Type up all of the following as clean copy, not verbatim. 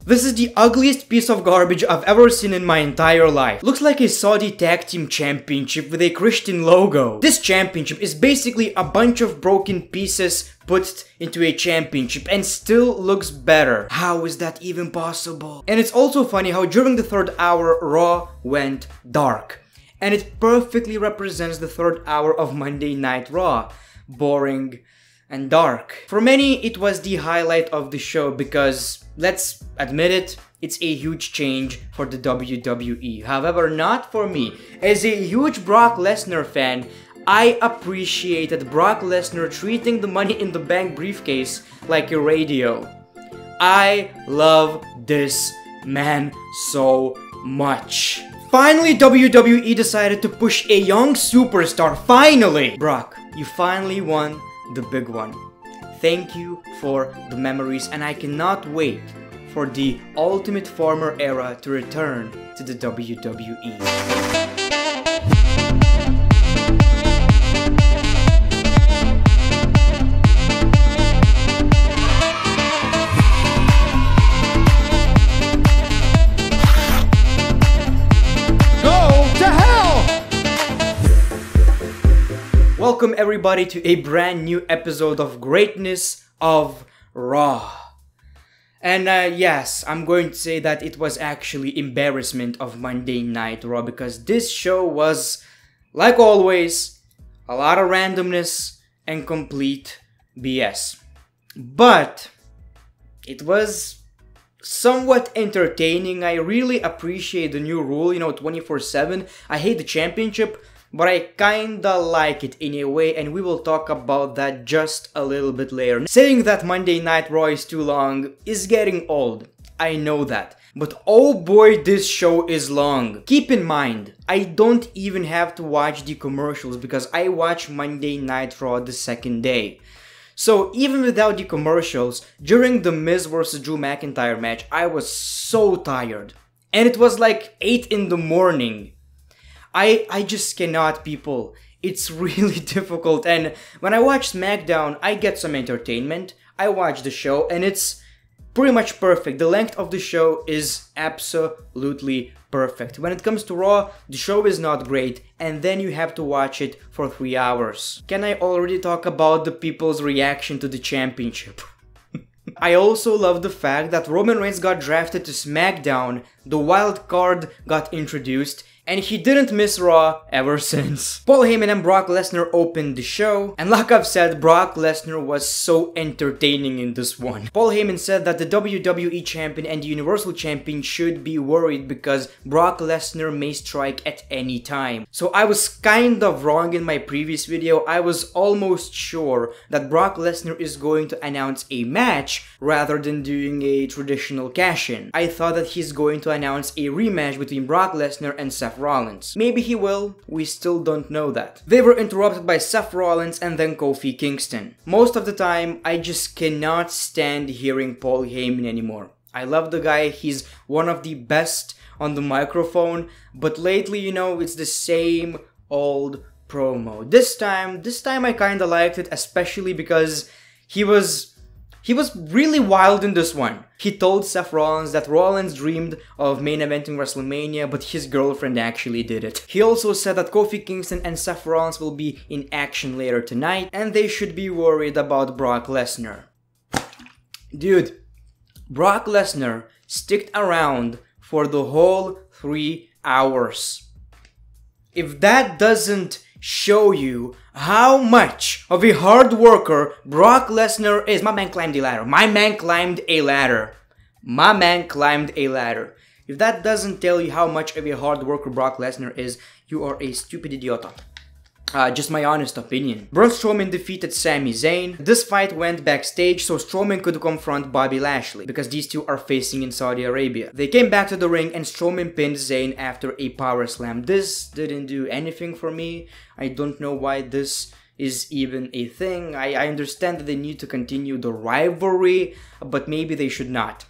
This is the ugliest piece of garbage I've ever seen in my entire life. Looks like a Saudi tag team championship with a Christian logo. This championship is basically a bunch of broken pieces put into a championship and still looks better. How is that even possible? And it's also funny how during the third hour, Raw went dark. And it perfectly represents the third hour of Monday Night Raw. Boring and dark. For many, it was the highlight of the show because, let's admit it, it's a huge change for the WWE. However, not for me. As a huge Brock Lesnar fan, I appreciated Brock Lesnar treating the Money in the Bank briefcase like a radio. I love this man so much. Finally, WWE decided to push a young superstar. Finally! Brock, you finally won the big one. Thank you for the memories, and I cannot wait for the Ultimate Farmer era to return to the WWE. Welcome everybody to a brand new episode of Greatness of Raw. And yes, I'm going to say that it was actually embarrassment of Monday Night Raw because this show was, like always, a lot of randomness and complete BS. But it was somewhat entertaining. I really appreciate the new rule, 24/7. I hate the championship, but I kinda like it in a way, and we will talk about that just a little bit later. Saying that Monday Night Raw is too long is getting old. I know that. But oh boy, this show is long. Keep in mind, I don't even have to watch the commercials because I watch Monday Night Raw the second day. So even without the commercials, during the Miz vs. Drew McIntyre match, I was so tired. And it was like 8 in the morning. I just cannot, people. It's really difficult, and when I watch SmackDown, I get some entertainment. I watch the show, and it's pretty much perfect. The length of the show is absolutely perfect. When it comes to Raw, the show is not great, and then you have to watch it for 3 hours. Can I already talk about the people's reaction to the championship? I also love the fact that Roman Reigns got drafted to SmackDown, the wild card got introduced, and he didn't miss Raw ever since. Paul Heyman and Brock Lesnar opened the show, and like I've said, Brock Lesnar was so entertaining in this one. Paul Heyman said that the WWE Champion and the Universal Champion should be worried because Brock Lesnar may strike at any time. So I was kind of wrong in my previous video. I was almost sure that Brock Lesnar is going to announce a match rather than doing a traditional cash-in. I thought that he's going to announce a rematch between Brock Lesnar and Seth Rollins. Maybe he will, we still don't know that. They were interrupted by Seth Rollins and then Kofi Kingston. Most of the time, I just cannot stand hearing Paul Heyman anymore. I love the guy, he's one of the best on the microphone, but lately, it's the same old promo. This time I kinda liked it, especially because he was really wild in this one. He told Seth Rollins that Rollins dreamed of main eventing WrestleMania, but his girlfriend actually did it. He also said that Kofi Kingston and Seth Rollins will be in action later tonight, and they should be worried about Brock Lesnar. Dude, Brock Lesnar sticked around for the whole 3 hours. If that doesn't show you how much of a hard worker Brock Lesnar is. My man climbed a ladder. My man climbed a ladder. My man climbed a ladder. If that doesn't tell you how much of a hard worker Brock Lesnar is, you are a stupid idiota. Just my honest opinion. Braun Strowman defeated Sami Zayn. This fight went backstage so Strowman could confront Bobby Lashley because these two are facing in Saudi Arabia. They came back to the ring and Strowman pinned Zayn after a power slam. This didn't do anything for me. I don't know why this is even a thing. I understand that they need to continue the rivalry, but maybe they should not.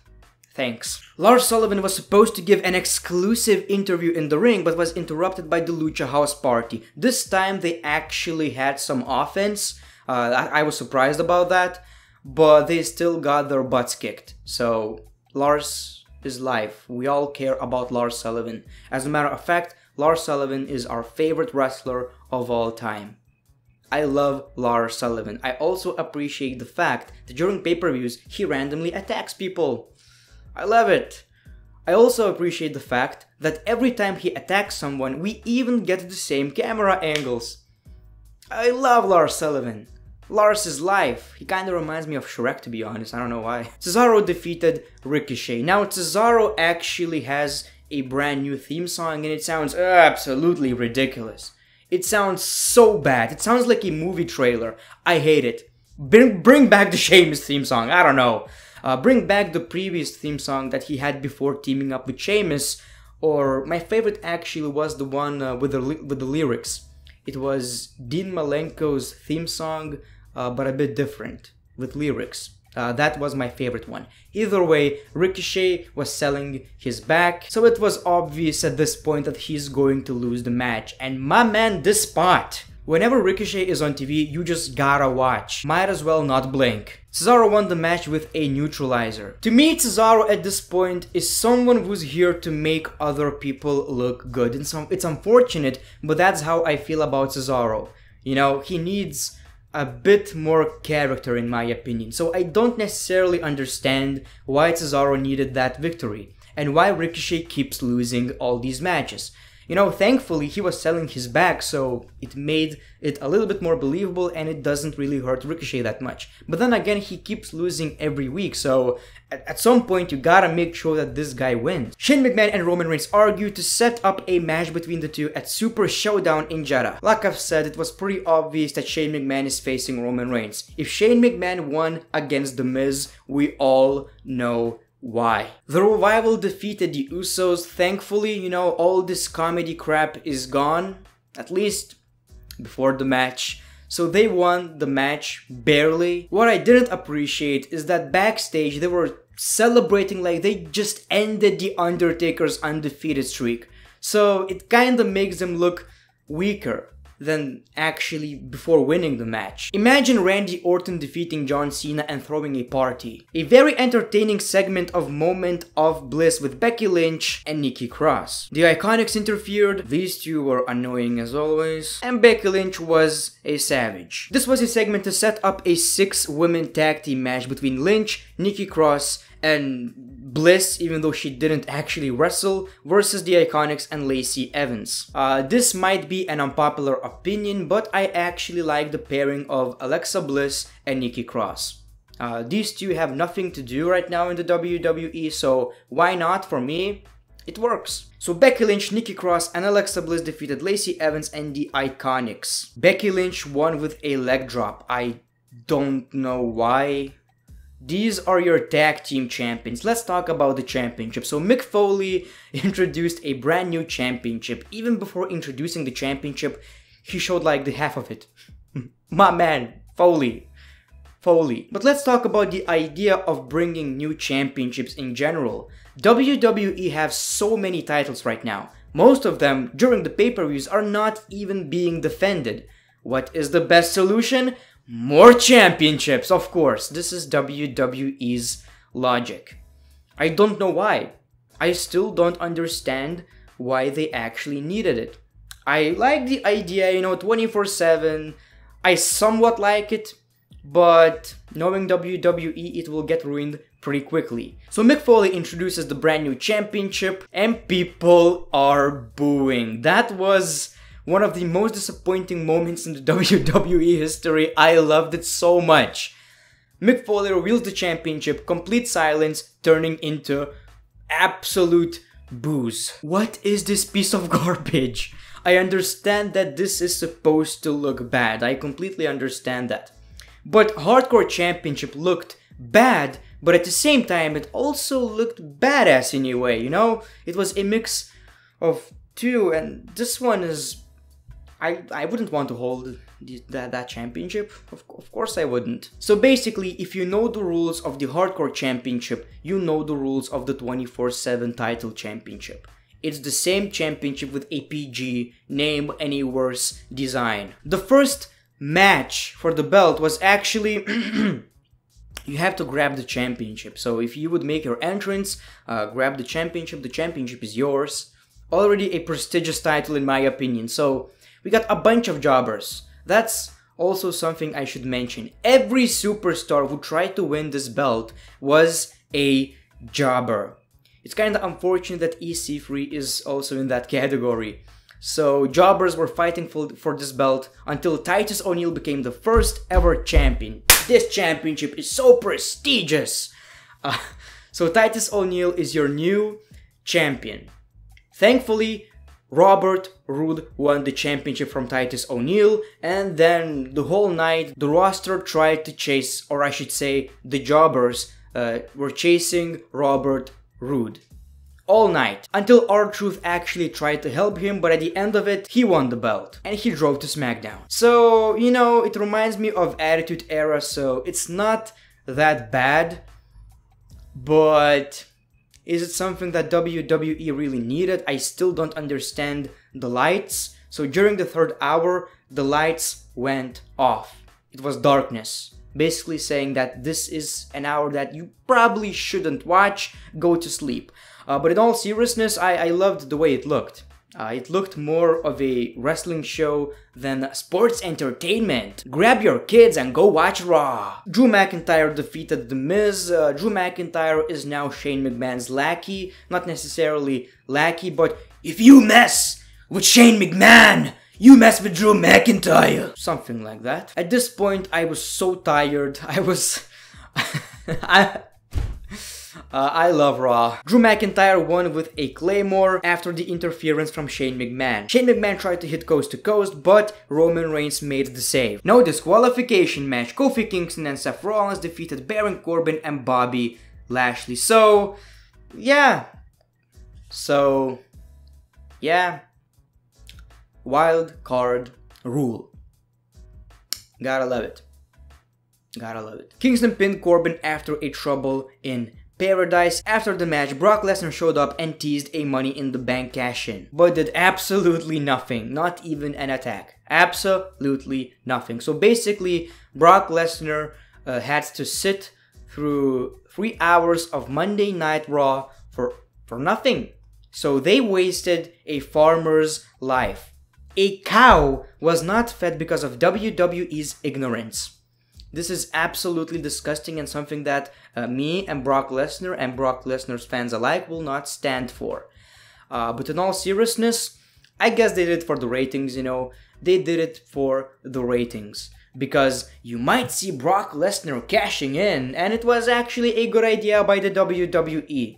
Thanks. Lars Sullivan was supposed to give an exclusive interview in the ring but was interrupted by the Lucha House Party. This time they actually had some offense. I was surprised about that, but they still got their butts kicked. So Lars, is life. We all care about Lars Sullivan. As a matter of fact, Lars Sullivan is our favorite wrestler of all time. I love Lars Sullivan. I also appreciate the fact that during pay-per-views, he randomly attacks people. I love it. I also appreciate the fact that every time he attacks someone, we even get the same camera angles. I love Lars Sullivan. Lars is life. He kinda reminds me of Shrek, to be honest. I don't know why. Cesaro defeated Ricochet. Now, Cesaro actually has a brand new theme song and it sounds absolutely ridiculous. It sounds so bad. It sounds like a movie trailer. I hate it. Bring back the Sheamus theme song. I don't know. Bring back the previous theme song that he had before teaming up with Sheamus. Or my favorite actually was the one with the lyrics. It was Dean Malenko's theme song, but a bit different with lyrics. That was my favorite one. Either way, Ricochet was selling his back, so it was obvious at this point that he's going to lose the match. And my man, this spot. Whenever Ricochet is on TV, you just gotta watch. Might as well not blink. Cesaro won the match with a neutralizer. To me, Cesaro at this point is someone who's here to make other people look good. And so it's unfortunate, but that's how I feel about Cesaro. You know, he needs a bit more character in my opinion. So I don't necessarily understand why Cesaro needed that victory and why Ricochet keeps losing all these matches. You know, thankfully he was selling his back, so it made it a little bit more believable and it doesn't really hurt Ricochet that much. But then again, he keeps losing every week, so at some point you gotta make sure that this guy wins. Shane McMahon and Roman Reigns argued to set up a match between the two at Super Showdown in Jeddah. Like I've said, it was pretty obvious that Shane McMahon is facing Roman Reigns. If Shane McMahon won against The Miz, we all know why. The Revival defeated the Usos. Thankfully, you know, all this comedy crap is gone, at least before the match. So they won the match barely. What I didn't appreciate is that backstage they were celebrating like they just ended the Undertaker's undefeated streak. So it kinda makes them look weaker than actually before winning the match. Imagine Randy Orton defeating John Cena and throwing a party. A very entertaining segment of Moment of Bliss with Becky Lynch and Nikki Cross. The Iconics interfered, these two were annoying as always, and Becky Lynch was a savage. This was a segment to set up a 6-women tag team match between Lynch, Nikki Cross, and Bliss, even though she didn't actually wrestle, versus the Iconics and Lacey Evans. This might be an unpopular opinion, but I actually like the pairing of Alexa Bliss and Nikki Cross. These two have nothing to do right now in the WWE, so why not? For me, it works. So Becky Lynch, Nikki Cross, and Alexa Bliss defeated Lacey Evans and the Iconics. Becky Lynch won with a leg drop. I don't know why. These are your tag team champions. Let's talk about the championship. So Mick Foley introduced a brand new championship. Even before introducing the championship, he showed like the half of it. My man, Foley. But let's talk about the idea of bringing new championships in general. WWE have so many titles right now. Most of them, during the pay-per-views, are not even being defended. What is the best solution? More championships, of course. This is WWE's logic. I don't know why. I still don't understand why they actually needed it. I like the idea, you know, 24/7. I somewhat like it, but knowing WWE, it will get ruined pretty quickly. So Mick Foley introduces the brand new championship and people are booing. That was one of the most disappointing moments in the WWE history. I loved it so much. Mick Foley reveals the championship, complete silence, turning into absolute boos. What is this piece of garbage? I understand that this is supposed to look bad. I completely understand that. But Hardcore Championship looked bad, but at the same time, it also looked badass in a way, you know? It was a mix of two, and this one is... I wouldn't want to hold that championship. Of course I wouldn't. So basically, if you know the rules of the Hardcore Championship, you know the rules of the 24/7 title championship. It's the same championship with a PG name and a worse design. The first match for the belt was actually you have to grab the championship. So if you would make your entrance, grab the championship is yours. Already a prestigious title in my opinion. So we got a bunch of jobbers. That's also something I should mention. Every superstar who tried to win this belt was a jobber. It's kind of unfortunate that EC3 is also in that category. So jobbers were fighting for this belt until Titus O'Neil became the first ever champion. This championship is so prestigious. So Titus O'Neil is your new champion. Thankfully, Robert Roode won the championship from Titus O'Neil, and then the whole night the roster tried to chase, or I should say the jobbers were chasing Robert Roode all night, until R-Truth actually tried to help him, but at the end of it, he won the belt, and he drove to SmackDown. So, you know, it reminds me of Attitude Era, so it's not that bad, but is it something that WWE really needed? I still don't understand the lights. So during the third hour, the lights went off. It was darkness. Basically saying that this is an hour that you probably shouldn't watch, go to sleep. But in all seriousness, I loved the way it looked. It looked more of a wrestling show than sports entertainment. Grab your kids and go watch Raw. Drew McIntyre defeated The Miz. Drew McIntyre is now Shane McMahon's lackey. Not necessarily lackey, but if you mess with Shane McMahon, you mess with Drew McIntyre. Something like that. At this point, I was so tired. I love Raw. Drew McIntyre won with a Claymore after the interference from Shane McMahon. Shane McMahon tried to hit coast to coast, but Roman Reigns made the save. No disqualification match. Kofi Kingston and Seth Rollins defeated Baron Corbin and Bobby Lashley. So, yeah. Wild card rule. Gotta love it. Gotta love it. Kingston pinned Corbin after a Trouble in Paradise. After the match, Brock Lesnar showed up and teased a Money in the Bank cash-in, but did absolutely nothing, not even an attack. Absolutely nothing. So basically, Brock Lesnar had to sit through 3 hours of Monday Night Raw for nothing. So they wasted a farmer's life. A cow was not fed because of WWE's ignorance. This is absolutely disgusting and something that me and Brock Lesnar's fans alike will not stand for. But in all seriousness, I guess they did it for the ratings, you know. They did it for the ratings. Because you might see Brock Lesnar cashing in, and it was actually a good idea by the WWE.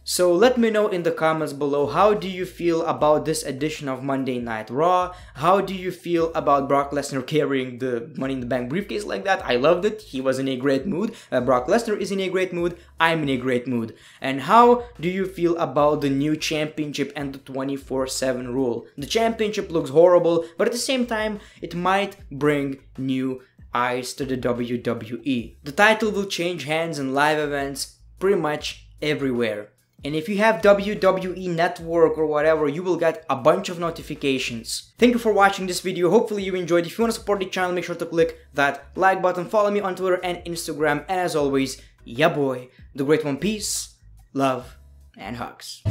So let me know in the comments below, how do you feel about this edition of Monday Night Raw? How do you feel about Brock Lesnar carrying the Money in the Bank briefcase like that? I loved it. He was in a great mood. Brock Lesnar is in a great mood. I'm in a great mood. And how do you feel about the new championship and the 24/7 rule? The championship looks horrible, but at the same time, it might bring new eyes to the WWE. The title will change hands in live events pretty much everywhere. And if you have WWE Network or whatever, you will get a bunch of notifications. Thank you for watching this video. Hopefully you enjoyed. If you want to support the channel, make sure to click that like button. Follow me on Twitter and Instagram. And as always, yeah boy, the great one. Peace, love, and hugs.